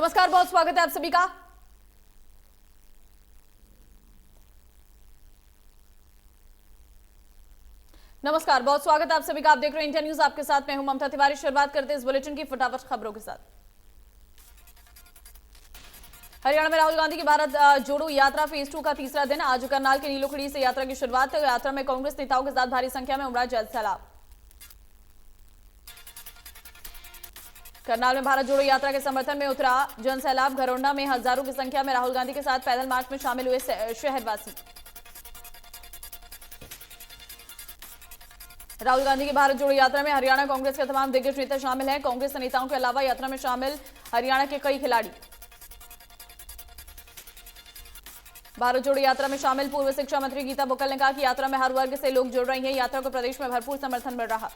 नमस्कार, बहुत स्वागत है आप सभी का। नमस्कार, बहुत स्वागत है आप सभी का। आप देख रहे हैं इंडिया न्यूज, आपके साथ मैं हूं ममता तिवारी। शुरुआत करते हैं इस बुलेटिन की फटाफट खबरों के साथ। हरियाणा में राहुल गांधी की भारत जोड़ो यात्रा फेज 2 का तीसरा दिन। आज करनाल के नीलोखड़ी से यात्रा की शुरुआत। यात्रा में कांग्रेस नेताओं के साथ भारी संख्या में उमड़ा जनसैलाब। करनाल में भारत जोड़ो यात्रा के समर्थन में उतरा जनसैलाब। घरोंडा में हजारों की संख्या में राहुल गांधी के साथ पैदल मार्च में शामिल हुए शहरवासी। राहुल गांधी की भारत जोड़ो यात्रा में हरियाणा कांग्रेस के तमाम दिग्गज नेता शामिल हैं। कांग्रेस नेताओं के अलावा यात्रा में शामिल हरियाणा के कई खिलाड़ी। भारत जोड़ो यात्रा में शामिल पूर्व शिक्षा मंत्री गीता बुक्कल ने कहा कि यात्रा में हर वर्ग से लोग जुड़ रहे हैं। यात्रा को प्रदेश में भरपूर समर्थन मिल रहा।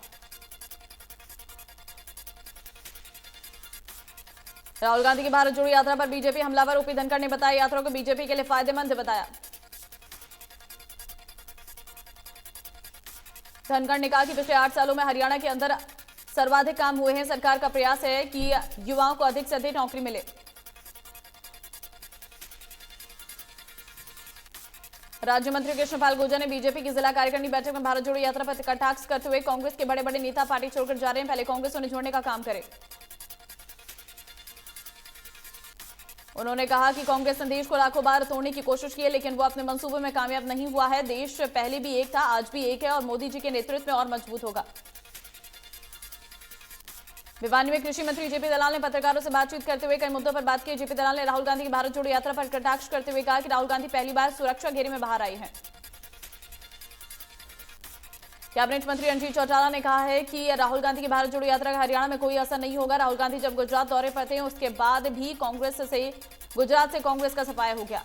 राहुल गांधी की भारत जोड़ो यात्रा पर बीजेपी हमलावर ओपी धनखड़ ने बताया यात्रा को बीजेपी के लिए फायदेमंद बताया। धनखड़ ने कहा कि पिछले 8 सालों में हरियाणा के अंदर सर्वाधिक काम हुए हैं। सरकार का प्रयास है कि युवाओं को अधिक से अधिक नौकरी मिले। राज्य मंत्री कृष्णपाल गुर्जर ने बीजेपी की जिला कार्यकारिणी बैठक में भारत जोड़ो यात्रा पर कटाक्ष करते हुए कांग्रेस के बड़े बड़े नेता पार्टी छोड़कर जा रहे हैं, पहले कांग्रेस उन्हें जोड़ने का काम करे। उन्होंने कहा कि कांग्रेस ने देश को लाखों बार तोड़ने की कोशिश की है, लेकिन वो अपने मंसूबे में कामयाब नहीं हुआ है। देश पहले भी एक था, आज भी एक है और मोदी जी के नेतृत्व में और मजबूत होगा। भिवानी में कृषि मंत्री जेपी दलाल ने पत्रकारों से बातचीत करते हुए कई मुद्दों पर बात की। जेपी दलाल ने राहुल गांधी की भारत जोड़ो यात्रा पर कटाक्ष करते हुए कहा कि राहुल गांधी पहली बार सुरक्षा घेरे में बाहर आए हैं। कैबिनेट मंत्री रणजीत चौटाला ने कहा है कि राहुल गांधी की भारत जोड़ो यात्रा का हरियाणा में कोई असर नहीं होगा। राहुल गांधी जब गुजरात दौरे पर थे उसके बाद भी गुजरात से कांग्रेस का सफाया हो गया।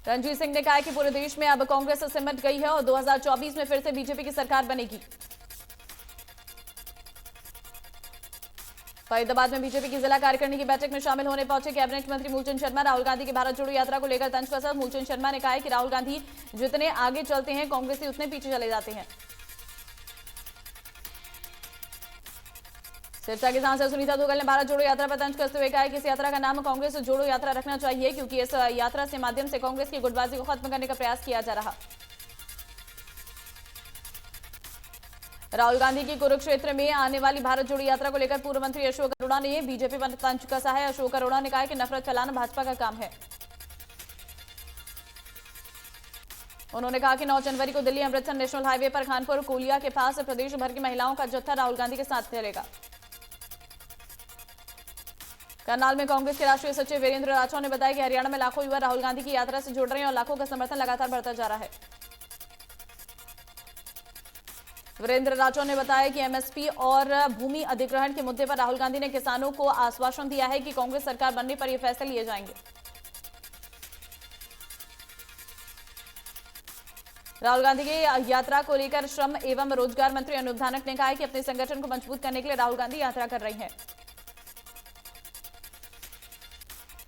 रणजीत सिंह ने कहा कि पूरे देश में अब कांग्रेस सिमट गई है और 2024 में फिर से बीजेपी की सरकार बनेगी। फरीदाबाद में बीजेपी की जिला कार्यकारिणी की बैठक में शामिल होने पहुंचे कैबिनेट मंत्री मूलचंद शर्मा। राहुल गांधी की भारत जोड़ो यात्रा को लेकर तंज कसा। मूलचंद शर्मा ने कहा है कि राहुल गांधी जितने आगे चलते हैं कांग्रेसी उतने पीछे चले जाते हैं। सिरसा की सांसद सुनीता दुग्गल ने भारत जोड़ो यात्रा पर तंज कसते हुए कहा है कि इस यात्रा का नाम कांग्रेस जोड़ो यात्रा रखना चाहिए, क्योंकि इस यात्रा से माध्यम से कांग्रेस की गुटबाजी को खत्म करने का प्रयास किया जा रहा। राहुल गांधी की कुरुक्षेत्र में आने वाली भारत जोड़ो यात्रा को लेकर पूर्व मंत्री अशोक अरोड़ा ने बीजेपी पर तंज कसा है। अशोक अरोड़ा ने कहा कि नफरत फैलाना भाजपा का काम है। उन्होंने कहा कि 9 जनवरी को दिल्ली अमृतसर नेशनल हाईवे पर खानपुर कोलिया के पास प्रदेश भर की महिलाओं का जत्था राहुल गांधी के साथ चलेगा। करनाल में कांग्रेस के राष्ट्रीय सचिव वीरेंद्र राठौर ने बताया कि हरियाणा में लाखों युवा राहुल गांधी की यात्रा से जुड़ रहे हैं और लाखों का समर्थन लगातार बढ़ता जा रहा है। वीरेंद्र राठौर ने बताया कि एमएसपी और भूमि अधिग्रहण के मुद्दे पर राहुल गांधी ने किसानों को आश्वासन दिया है कि कांग्रेस सरकार बनने पर यह फैसले लिए जाएंगे। राहुल गांधी की यात्रा को लेकर श्रम एवं रोजगार मंत्री अनूप धानक ने कहा है कि अपने संगठन को मजबूत करने के लिए राहुल गांधी यात्रा कर रही हैं।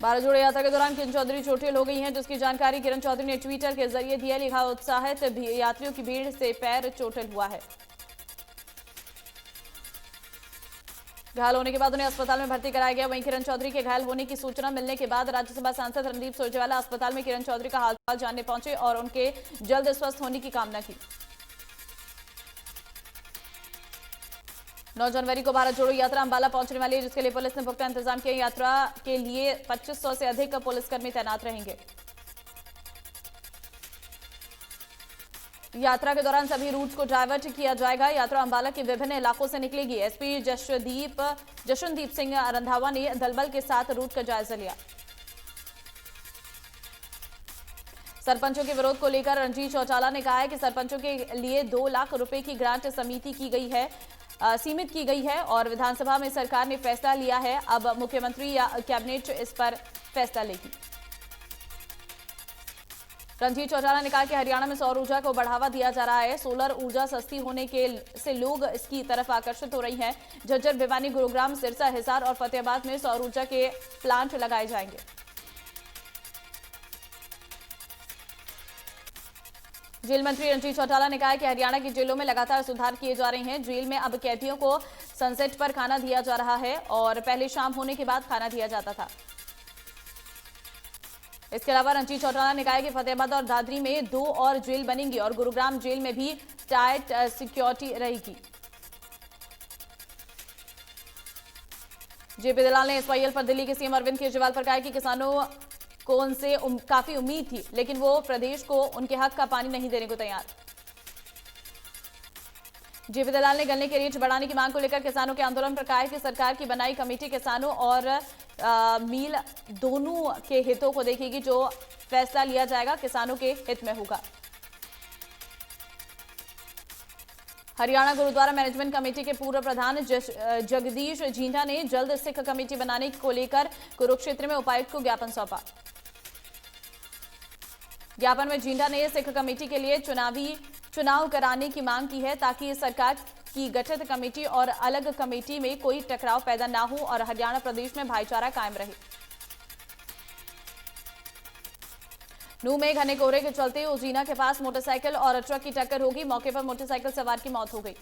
भारत जोड़ो यात्रा के दौरान किरण चौधरी चोटिल हो गई हैं, जिसकी जानकारी किरण चौधरी ने ट्विटर के जरिए दी है। लिखा, उत्साहित यात्रियों की भीड़ से पैर चोटिल हुआ है। घायल होने के बाद उन्हें अस्पताल में भर्ती कराया गया। वहीं किरण चौधरी के घायल होने की सूचना मिलने के बाद राज्यसभा सांसद रणदीप सुरजेवाला अस्पताल में किरण चौधरी का हालचाल जानने पहुंचे और उनके जल्द स्वस्थ होने की कामना की। 9 जनवरी को भारत जोड़ो यात्रा अंबाला पहुंचने वाली है, जिसके लिए पुलिस ने पुख्ता इंतजाम किए। यात्रा के लिए 2500 से अधिक पुलिसकर्मी तैनात रहेंगे। यात्रा के दौरान सभी रूट को डायवर्ट किया जाएगा। यात्रा अंबाला के विभिन्न इलाकों से निकलेगी। एसपी जशनदीप सिंह रंधावा ने दलबल के साथ रूट का जायजा लिया। सरपंचों के विरोध को लेकर रणजीत चौटाला ने कहा है कि सरपंचों के लिए 2 लाख रुपए की ग्रांट सीमित की गई है और विधानसभा में सरकार ने फैसला लिया है। अब मुख्यमंत्री या कैबिनेट इस पर फैसला लेगी। रणजीत चौटाला ने कहा कि हरियाणा में सौर ऊर्जा को बढ़ावा दिया जा रहा है। सोलर ऊर्जा सस्ती होने से लोग इसकी तरफ आकर्षित हो रही हैं। झज्जर, भिवानी, गुरुग्राम, सिरसा, हिसार और फतेहाबाद में सौर ऊर्जा के प्लांट लगाए जाएंगे। जेल मंत्री रणजीत चौटाला ने कहा है कि हरियाणा की जेलों में लगातार सुधार किए जा रहे हैं। जेल में अब कैदियों को सनसेट पर खाना दिया जा रहा है और पहले शाम होने के बाद खाना दिया जाता था। इसके अलावा रणजीत चौटाला ने कहा है कि फतेहाबाद और दादरी में 2 और जेल बनेंगी और गुरुग्राम जेल में भी टाइट सिक्योरिटी रहेगी। जेपी दलाल ने एसवाईएल पर दिल्ली के सीएम अरविंद केजरीवाल पर कहा है कि किसानों को उनसे काफी उम्मीद थी, लेकिन वो प्रदेश को उनके हक का पानी नहीं देने को तैयार। जेपी दलाल ने गन्ने के रेट बढ़ाने की मांग को लेकर किसानों के आंदोलन पर कहा है कि सरकार की बनाई कमेटी किसानों और मिल दोनों के हितों को देखेगी। जो फैसला लिया जाएगा किसानों के हित में होगा। हरियाणा गुरुद्वारा मैनेजमेंट कमेटी के पूर्व प्रधान जगदीश झींझा ने जल्द सिख कमेटी बनाने को लेकर कुरुक्षेत्र में उपायुक्त को ज्ञापन सौंपा। ज्ञापन में झींझा ने सिख कमेटी के लिए चुनाव कराने की मांग की है ताकि सरकार की गठित कमेटी और अलग कमेटी में कोई टकराव पैदा ना हो और हरियाणा प्रदेश में भाईचारा कायम रहे। नूह में घने कोहरे के चलते उजीना के पास मोटरसाइकिल और ट्रक की टक्कर होगी। मौके पर मोटरसाइकिल सवार की मौत हो गई।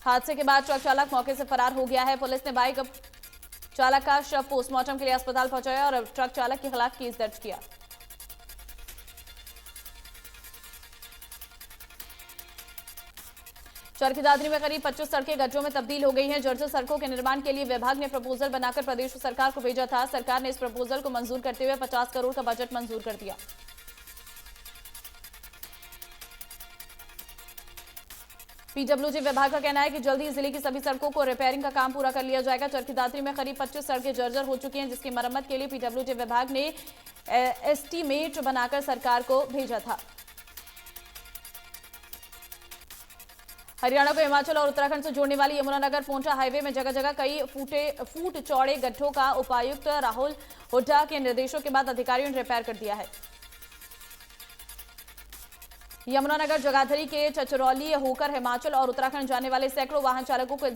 हादसे के बाद ट्रक चालक मौके से फरार हो गया है। पुलिस ने बाइक चालक का शव पोस्टमार्टम के लिए अस्पताल पहुंचाया और ट्रक चालक के खिलाफ केस दर्ज किया। चरखी दादरी में करीब 25 सड़कें गड्ढों में तब्दील हो गई हैं। जर्जर सड़कों के निर्माण के लिए विभाग ने प्रपोजल बनाकर प्रदेश सरकार को भेजा था। सरकार ने इस प्रपोजल को मंजूर करते हुए 50 करोड़ का बजट मंजूर कर दिया। पीडब्ल्यूडी विभाग का कहना है कि जल्द ही जिले की सभी सड़कों को रिपेयरिंग का काम पूरा कर लिया जाएगा। चरखी दादरी में करीब 25 सड़कें जर्जर हो चुकी हैं, जिसकी मरम्मत के लिए पीडब्ल्यूडी विभाग ने एस्टीमेट बनाकर सरकार को भेजा था। हरियाणा को हिमाचल और उत्तराखंड से जोड़ने वाली यमुनानगर पोंटा हाईवे में जगह जगह कई फुट चौड़े गड्ढों का उपायुक्त राहुल हुड्डा के निर्देशों के बाद अधिकारियों ने रिपेयर कर दिया है। यमुनानगर जगाधरी के चचरौली होकर हिमाचल और उत्तराखंड जाने वाले सैकड़ों वाहन चालकों को इस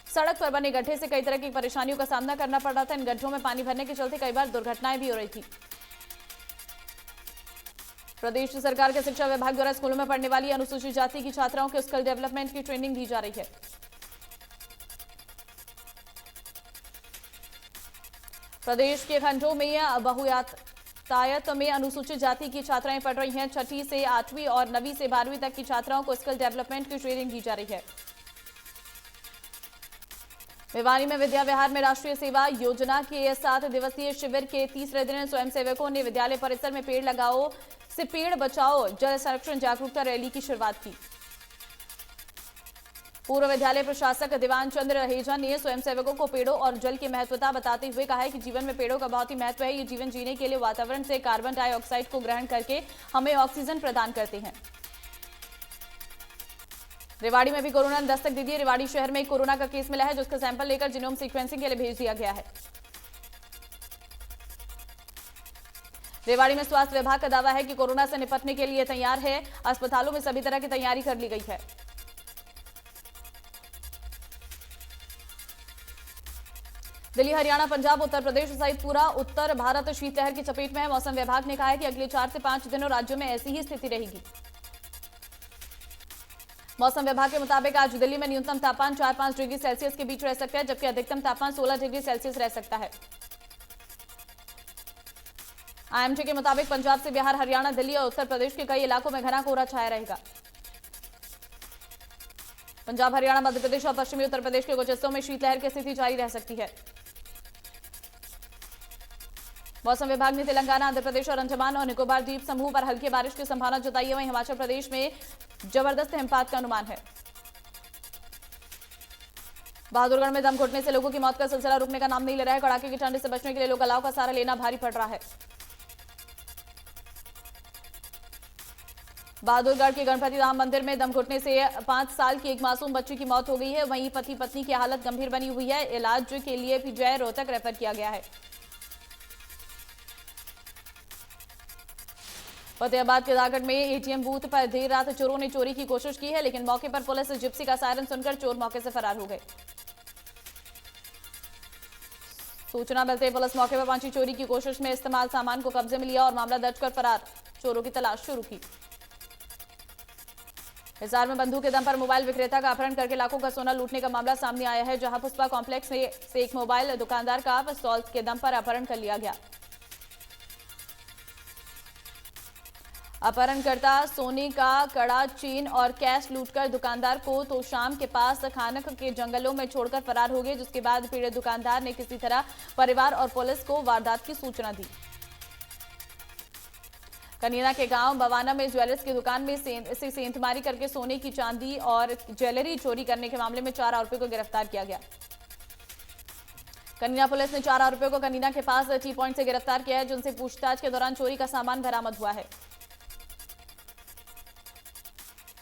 सड़क पर बने गड्ढे से कई तरह की परेशानियों का सामना करना पड़ रहा था। इन गड्ढों में पानी भरने के चलते कई बार दुर्घटनाएं भी हो रही थी। प्रदेश सरकार के शिक्षा विभाग द्वारा स्कूलों में पढ़ने वाली अनुसूचित जाति की छात्राओं के स्किल डेवलपमेंट की ट्रेनिंग दी जा रही है। प्रदेश के खंडों में बहुयातायत में अनुसूचित जाति की छात्राएं पढ़ रही हैं। 6ठी से 8वीं और 9वीं से 12वीं तक की छात्राओं को स्किल डेवलपमेंट की ट्रेनिंग दी जा रही है। भिवानी में विद्या विहार में राष्ट्रीय सेवा योजना के 7 दिवसीय शिविर के तीसरे दिन स्वयंसेवकों ने विद्यालय परिसर में पेड़ लगाओ से पेड़ बचाओ जल संरक्षण जागरूकता रैली की शुरुआत की। पूर्व विद्यालय प्रशासक दीवान चंद्र रहेजा ने स्वयंसेवकों को पेड़ों और जल की महत्वता बताते हुए कहा है कि जीवन में पेड़ों का बहुत ही महत्व है। ये जीवन जीने के लिए वातावरण से कार्बन डाइऑक्साइड को ग्रहण करके हमें ऑक्सीजन प्रदान करते हैं। रेवाड़ी में भी कोरोना ने दस्तक दे दी है। रेवाड़ी शहर में एक कोरोना का केस मिला है, जिसका सैंपल लेकर जीनोम सीक्वेंसिंग के लिए भेज दिया गया है। रेवाड़ी में स्वास्थ्य विभाग का दावा है कि कोरोना से निपटने के लिए तैयार है। अस्पतालों में सभी तरह की तैयारी कर ली गई है। दिल्ली, हरियाणा, पंजाब, उत्तर प्रदेश सहित पूरा उत्तर भारत शीतलहर की चपेट में है। मौसम विभाग ने कहा है कि अगले 4 से 5 दिनों राज्यों में ऐसी ही स्थिति रहेगी। मौसम विभाग के मुताबिक आज दिल्ली में न्यूनतम तापमान 4-5 डिग्री सेल्सियस के बीच रह सकता है, जबकि अधिकतम तापमान 16 डिग्री सेल्सियस रह सकता है। आईएमडी के मुताबिक पंजाब से बिहार, हरियाणा, दिल्ली और उत्तर प्रदेश के कई इलाकों में घना कोहरा छाया रहेगा। पंजाब, हरियाणा, मध्य प्रदेश और पश्चिमी उत्तर प्रदेश के कुछ हिस्सों में शीतलहर की स्थिति जारी रह सकती है। मौसम विभाग ने तेलंगाना, आंध्र प्रदेश और अंडमान और निकोबार द्वीप समूह पर हल्की बारिश की संभावना जताई है। वहीं हिमाचल प्रदेश में जबरदस्त हिमपात का अनुमान है। बहादुरगढ़ में दम घुटने से लोगों की मौत का सिलसिला रुकने का नाम नहीं ले रहा है। कड़ाके की ठंड से बचने के लिए लोग अलाव का सहारा लेना भारी पड़ रहा है। बहादुरगढ़ के गणपति धाम मंदिर में दम घुटने से 5 साल की एक मासूम बच्ची की मौत हो गई है। वहीं पति पत्नी की हालत गंभीर बनी हुई है। इलाज के लिए पीजीआई रोहतक रेफर किया गया है। फतेहाबाद के दागड़ में एटीएम बूथ पर देर रात चोरों ने चोरी की कोशिश की है, लेकिन मौके पर पुलिस जिप्सी का सायरन सुनकर चोर मौके से फरार हो गए। सूचना मिलते ही पुलिस मौके पर पहुंची, चोरी की कोशिश में इस्तेमाल सामान को कब्जे में लिया और मामला दर्ज कर फरार चोरों की तलाश शुरू की। हिसार में बंदूक के दम पर मोबाइल विक्रेता का अपहरण करके लाखों का सोना लूटने का मामला सामने आया है, जहां पुष्पा कॉम्प्लेक्स से एक मोबाइल दुकानदार का पिस्तौल के दम पर अपहरण कर लिया गया। अपहरणकर्ता सोने का कड़ा, चेन और कैश लूटकर दुकानदार को तो शाम के पास खानक के जंगलों में छोड़कर फरार हो गए, जिसके बाद पीड़ित दुकानदार ने किसी तरह परिवार और पुलिस को वारदात की सूचना दी। कनीना के गांव बवाना में ज्वेलर्स की दुकान में सेंधमारी करके सोने की चांदी और ज्वेलरी चोरी करने के मामले में 4 आरोपियों को गिरफ्तार किया गया। कनीना पुलिस ने 4 आरोपियों को कनीना के पास टी पॉइंट से गिरफ्तार किया है, जिनसे पूछताछ के दौरान चोरी का सामान बरामद हुआ है।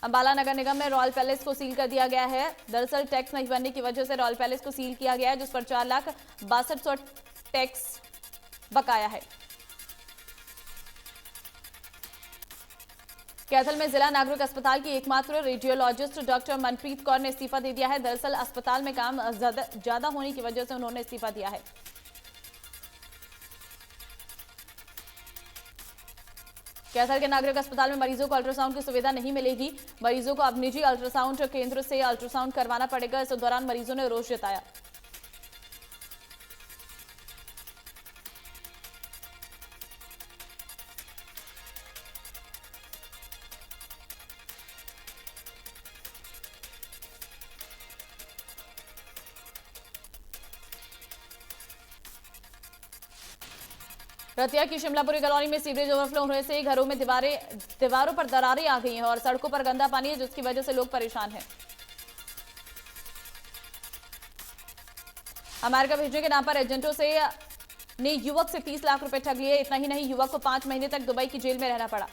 अंबाला नगर निगम में रॉयल पैलेस को सील कर दिया गया है। दरअसल टैक्स नहीं भरने की वजह से रॉयल पैलेस को सील किया गया है, जिस पर 4,62,100 टैक्स बकाया है। कैथल में जिला नागरिक अस्पताल की एकमात्र रेडियोलॉजिस्ट डॉक्टर मनप्रीत कौर ने इस्तीफा दे दिया है। दरअसल अस्पताल में काम ज्यादा होने की वजह से उन्होंने इस्तीफा दिया है। कैथल के नागरिक अस्पताल में मरीजों को अल्ट्रासाउंड की सुविधा नहीं मिलेगी। मरीजों को अब निजी अल्ट्रासाउंड केंद्र से अल्ट्रासाउंड करवाना पड़ेगा। इस दौरान मरीजों ने रोष जताया। रतिया की शिमलापुरी कॉलोनी में सीवरेज ओवरफ्लो होने से घरों में दीवारों पर दरारें आ गई हैं और सड़कों पर गंदा पानी है, जिसकी वजह से लोग परेशान हैं। अमेरिका भेजने के नाम पर एजेंटों ने युवक से 30 लाख रुपए ठग लिए। इतना ही नहीं, युवक को 5 महीने तक दुबई की जेल में रहना पड़ा।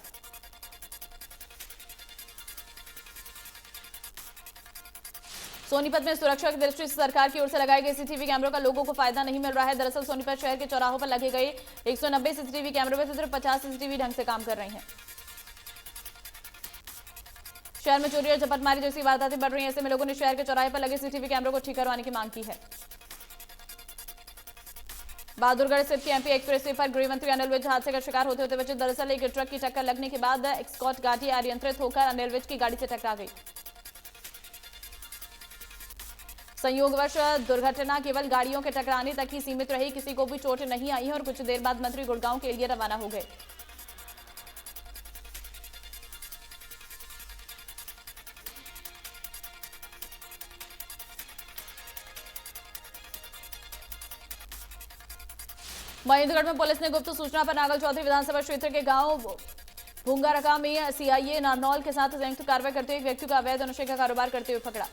सोनीपत में सुरक्षा की दृष्टि से सरकार की ओर से लगाए गए सीसीटीवी कैमरों का लोगों को फायदा नहीं मिल रहा है। दरअसल सोनीपत शहर के चौराहों पर लगे गए 190 सीसीटीवी कैमरों में से सिर्फ 50 सीसीटीवी ढंग से काम कर रहे हैं। शहर में चोरी और झपटमारी जैसी वारदातें बढ़ रही हैं। ऐसे में लोगों ने शहर के चौराहे पर लगे सीसीटीवी कैमरों को ठीक करवाने की मांग की है। बहादुरगढ़ स्थित एमपी एक्सप्रेस वे पर गृह मंत्री अनिल विज हादसे का शिकार होते होते बचे। दरअसल एक ट्रक की टक्कर लगने के बाद एस्कॉर्ट गाड़ी अनियंत्रित होकर अनिल विज की गाड़ी से टकरा गई। संयोगवश दुर्घटना केवल गाड़ियों के टकराने तक ही सीमित रही, किसी को भी चोट नहीं आई है और कुछ देर बाद मंत्री गुड़गांव के लिए रवाना हो गए। महेंद्रगढ़ में पुलिस ने गुप्त सूचना पर नागल चौधरी विधानसभा क्षेत्र के गांव भूंगारका में सीआईए नारनौल के साथ संयुक्त कार्रवाई करते हुए एक व्यक्ति को अवैध नशे का कारोबार करते हुए पकड़ा।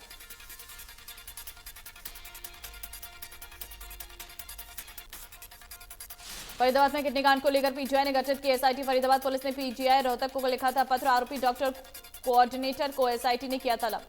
फरीदाबाद में किडनी कांड को लेकर पीजीआई ने गठित की एसआईटी। फरीदाबाद पुलिस ने पीजीआई रोहतक को लिखा था पत्र। आरोपी डॉक्टर कोऑर्डिनेटर को एसआईटी ने किया तलब।